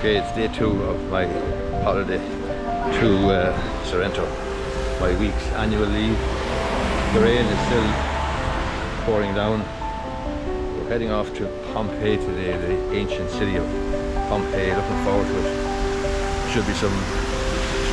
Okay, it's day 2 of my holiday to Sorrento, my week's annual leave. The rain is still pouring down. We're heading off to Pompeii today, the ancient city of Pompeii. Looking forward to it. Should be some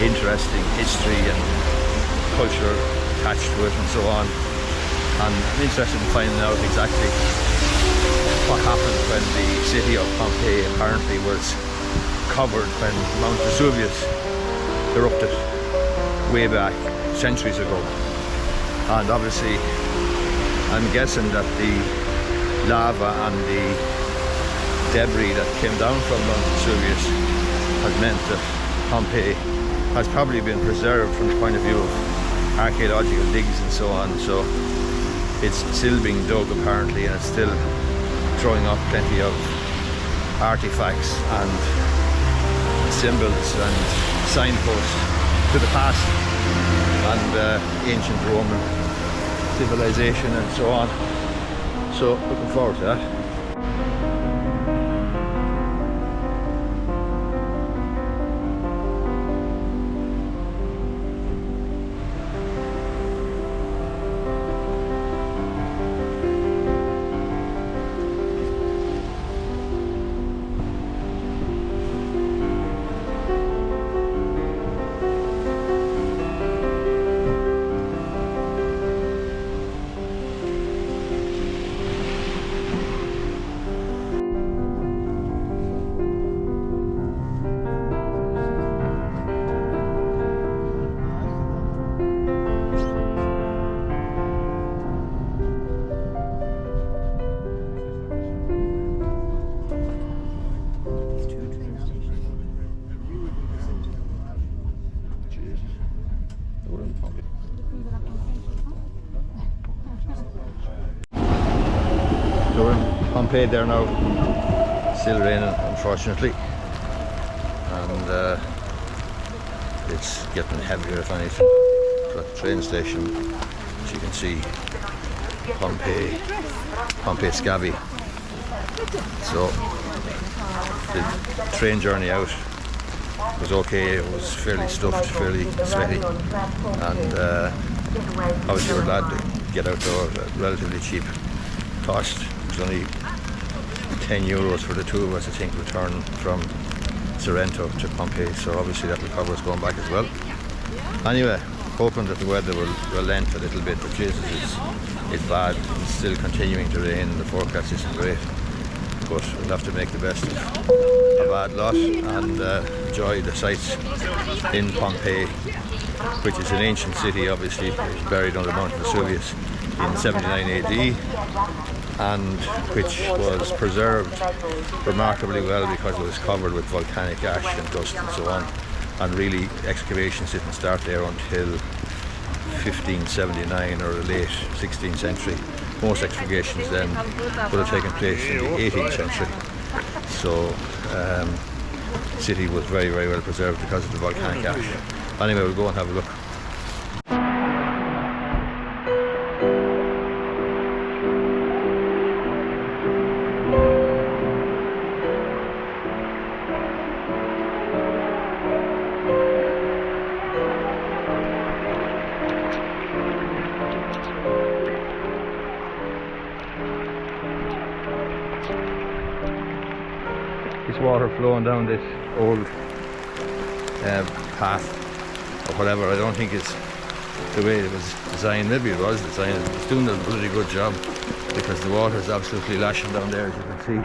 interesting history and culture attached to it and so on. And I'm interested in finding out exactly what happened when the city of Pompeii apparently was covered when Mount Vesuvius erupted way back centuries ago. And obviously I'm guessing that the lava and the debris that came down from Mount Vesuvius has meant that Pompeii has probably been preserved from the point of view of archaeological digs and so on. So it's still being dug apparently, and it's still throwing up plenty of artifacts and symbols and signposts to the past and ancient Roman civilization and so on. So looking forward to that. So we're in Pompeii there now, still raining unfortunately, and it's getting heavier if anything. We're at the train station, as you can see, Pompeii Scavi. So the train journey out was okay. It was fairly stuffed, fairly sweaty, and obviously we're glad to get outdoors at relatively cheap cost. It was only €10 for the two of us, I think, return from Sorrento to Pompeii, so obviously that will cover us going back as well. Anyway, hoping that the weather will relent a little bit, but Jesus, it's bad. It's still continuing to rain, the forecast isn't great, but we'll have to make the best of a bad lot and enjoy the sights in Pompeii, which is an ancient city, obviously. It's buried under Mount Vesuvius in 79 AD, and which was preserved remarkably well because it was covered with volcanic ash and dust and so on, and really excavations didn't start there until 1579 or the late 16th century. Most excavations then would have taken place in the 18th century. So the city was very, very well preserved because of the volcanic ash. Anyway, we'll go and have a look. This water flowing down this old path or whatever, I don't think it's the way it was designed. Maybe it was designed. It's doing a really good job because the water is absolutely lashing down there, as you can see.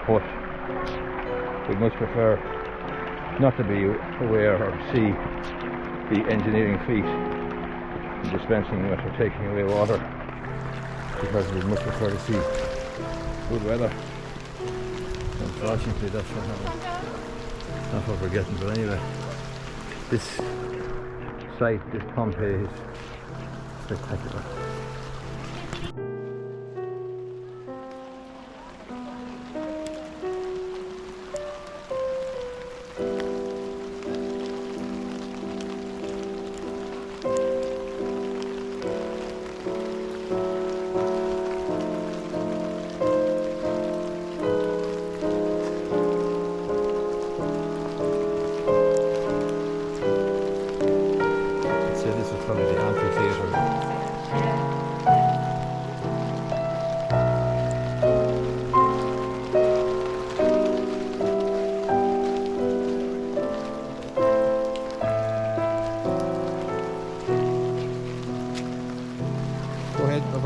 But we'd much prefer not to be aware or see the engineering feat in dispensing with or taking away water, because we'd much prefer to see good weather. Unfortunately, that's not what we're getting. But anyway, this site, this Pompeii, is spectacular.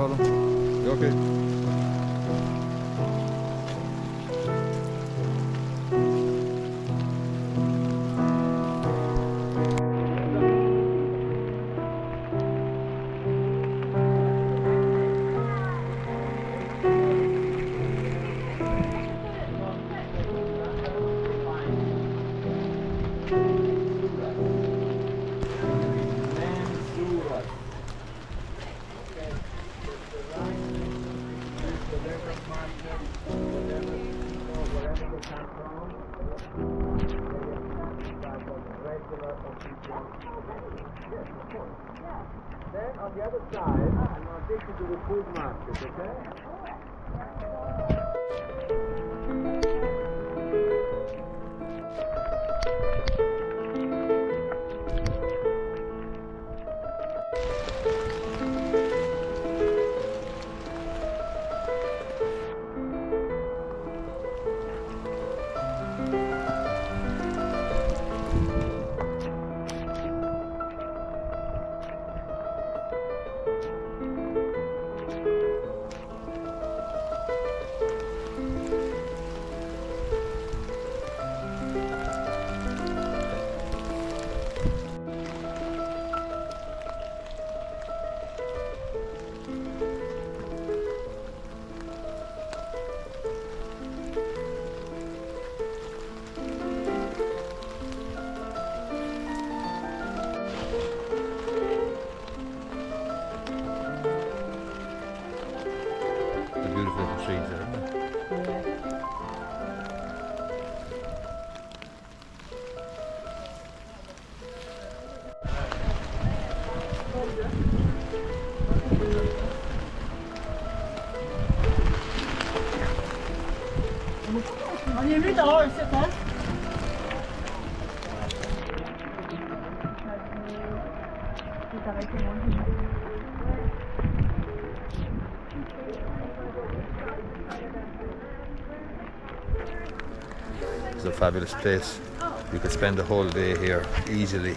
problem. You okay? Then on the other side, I'm going to take you to the food market, okay? Beautiful little trees there, isn't it? On est venu dehors ici, hein? It's a fabulous place. You could spend the whole day here easily,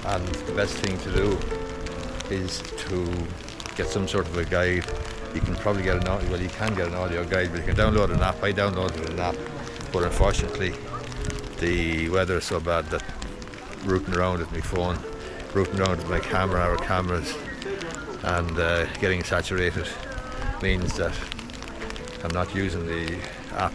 and the best thing to do is to get some sort of a guide. You can probably get an audio, well, you can get an audio guide, but you can download an app. I downloaded an app, but unfortunately the weather is so bad that rooting around with my phone, rooting around with my camera or cameras, and getting saturated means that I'm not using the app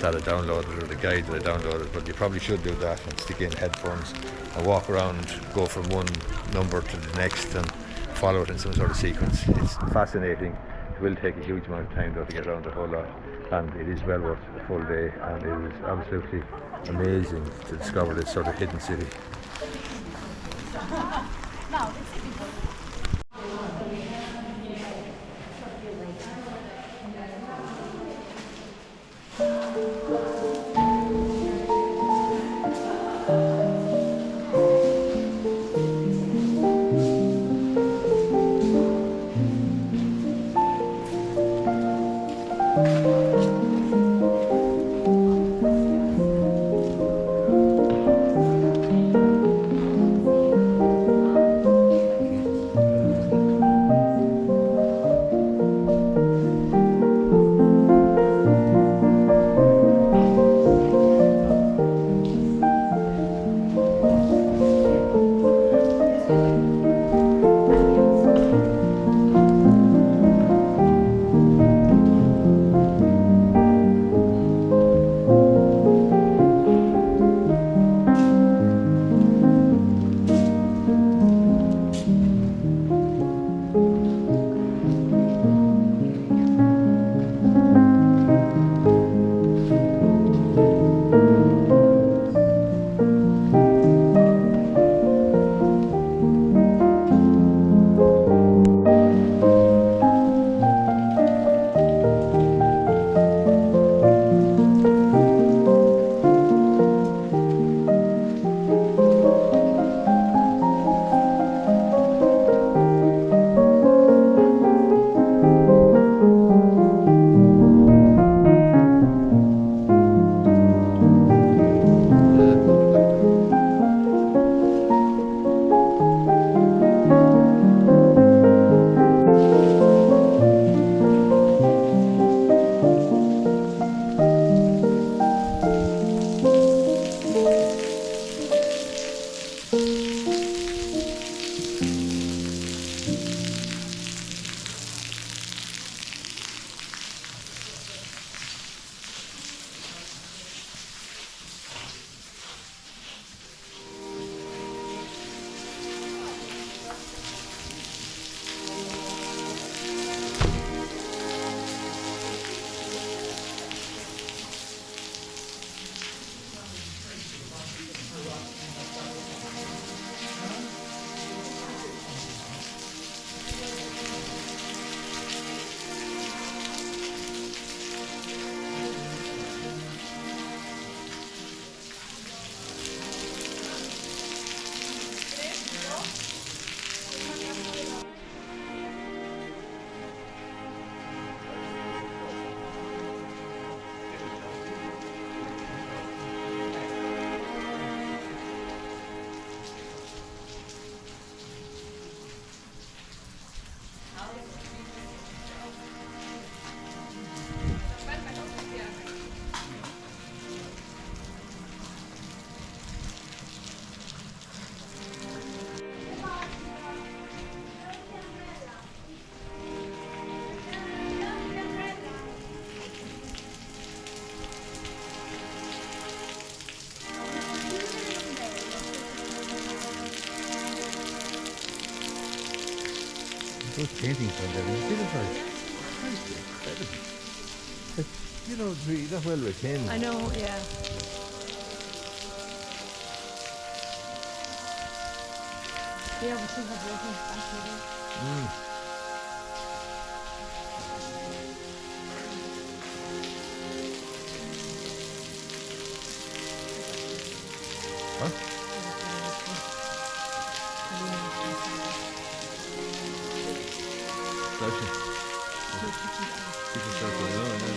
that I downloaded or the guide that I downloaded. But you probably should do that and stick in headphones and walk around, go from one number to the next and follow it in some sort of sequence. It's fascinating. It will take a huge amount of time though to get around the whole lot, and it is well worth a full day, and it is absolutely amazing to discover this sort of hidden city. Those paintings on there, you see them, guys? You know, it's really not well retained. I know, yeah. Yeah, we should have water back here. Huh? Flashing. People start going on, yeah.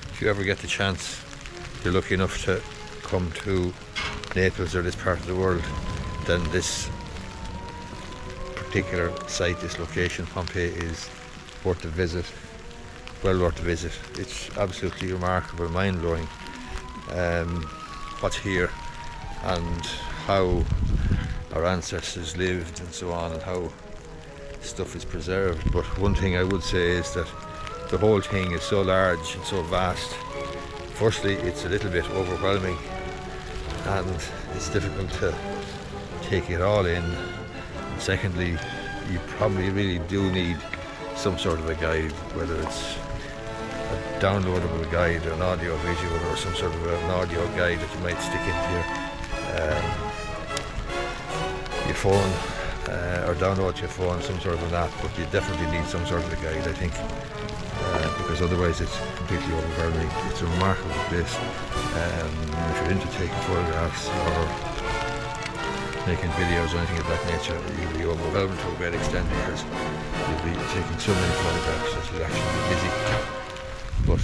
If you ever get the chance, you're lucky enough to come to Naples or this part of the world, then this particular site, this location, Pompeii, is worth a visit, well worth a visit. It's absolutely remarkable, mind-blowing what's here and how our ancestors lived and so on, and how stuff is preserved. But one thing I would say is that the whole thing is so large and so vast. Firstly, it's a little bit overwhelming and it's difficult to take it all in. And secondly, you probably really do need some sort of a guide, whether it's a downloadable guide, an audio visual, or some sort of an audio guide that you might stick into your phone, or download your phone, some sort of an app. But you definitely need some sort of a guide, I think. Because otherwise it's completely overwhelming. It's a remarkable place. If you're into taking photographs or making videos or anything of that nature, you'll be overwhelmed to a great extent because you'll be taking so many photographs that you'll actually be busy. But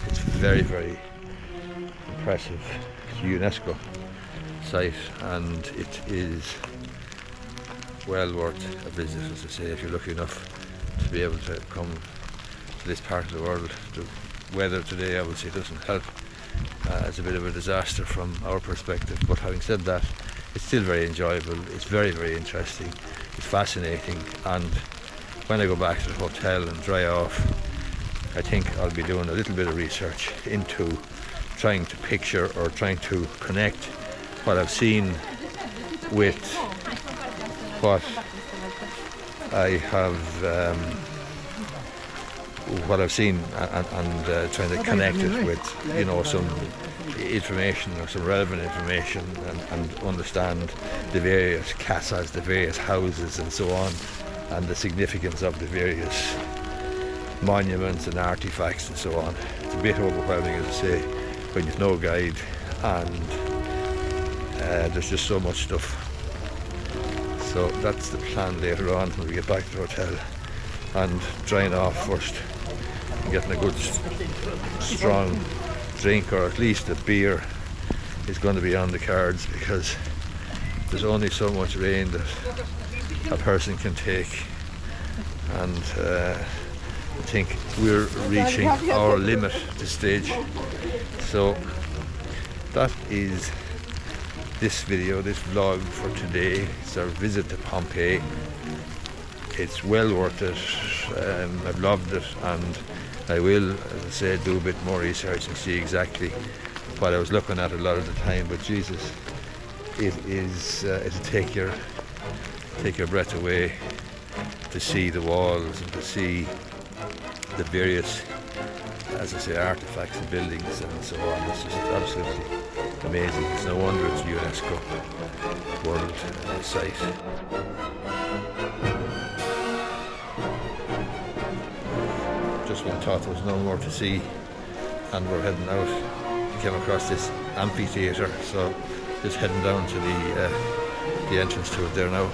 it's very, very impressive. It's a UNESCO site and it is well worth a visit, as I say, if you're lucky enough to be able to come this part of the world. The weather today obviously doesn't help. It's a bit of a disaster from our perspective, but having said that, it's still very enjoyable. It's very, very interesting. It's fascinating, and when I go back to the hotel and dry off, I think I'll be doing a little bit of research into trying to picture or trying to connect what I've seen with what I have what I've seen and trying to connect it with, you know, some information or some relevant information and understand the various casas, the various houses and so on, and the significance of the various monuments and artifacts and so on. It's a bit overwhelming, as I say, when you've no guide and there's just so much stuff. So that's the plan later on when we get back to the hotel, and drying off first and getting a good strong drink, or at least a beer, is going to be on the cards, because there's only so much rain that a person can take, and I think we're reaching our limit at this stage. So that is this video, this vlog for today. It's our visit to Pompeii. It's well worth it. I've loved it, and I will, as I said, do a bit more research and see exactly what I was looking at a lot of the time. But Jesus, it is it'll take your breath away to see the walls and to see the various, as I say, artifacts and buildings and so on. It's just absolutely amazing. It's no wonder it's a UNESCO World Site. Just when I thought there was no more to see and we're heading out, we came across this amphitheatre, so just heading down to the entrance to it there now.